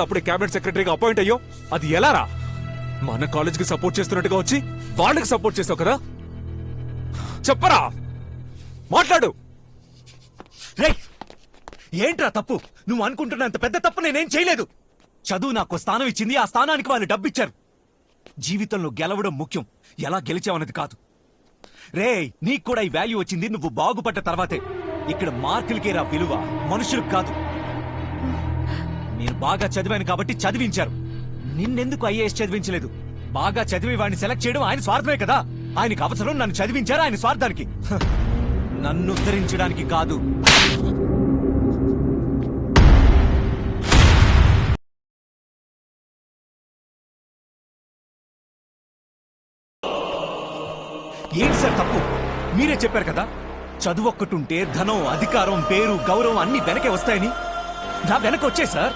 అప్పుడే క్యాబినెట్ సెక్రటరీగా అపాయింట్ అయ్యో అది ఎలారా? మన కాలేజ్ కి సపోర్ట్ చేస్తున్నట్టుగా వచ్చి వాళ్ళకి సపోర్ట్ చేసావు కదా? చెప్పరా, మాట్లాడు. రేయ్, ఏంట్రా తప్పు? నువ్వు అనుకుంటున్నంత పెద్ద తప్పు నేనేం చేయలేదు. చదువు నాకు స్థానం ఇచ్చింది, ఆ స్థానానికి వాళ్ళు డబ్బిచ్చారు. జీవితంలో గెలవడం ముఖ్యం, ఎలా గెలిచావన్నది కాదు. రేయ్, నీకు కూడా ఈ వాల్యూ వచ్చింది నువ్వు బాగుపడ్డ తర్వాతే. ఇక్కడ మార్కులకేరా విలువ, మనుషులకు కాదు. నేను బాగా చదివాను కాబట్టి చదివించారు. నిన్నెందుకు ఐఏఎస్ చదివించలేదు? బాగా చదివి వాడిని సెలెక్ట్ చేయడం ఆయన స్వార్థమే కదా. ఆయనకు అవసరం నన్ను చదివించారు ఆయన స్వార్థానికి, నన్ను ఉద్ధరించడానికి కాదు. ఏంటి సార్ తప్పు? మీరే చెప్పారు కదా, చదువు ఒక్కటుంటే ధనం, అధికారం, పేరు, గౌరవం అన్ని వెనకే వస్తాయని. నా వెనక వచ్చాయి సార్.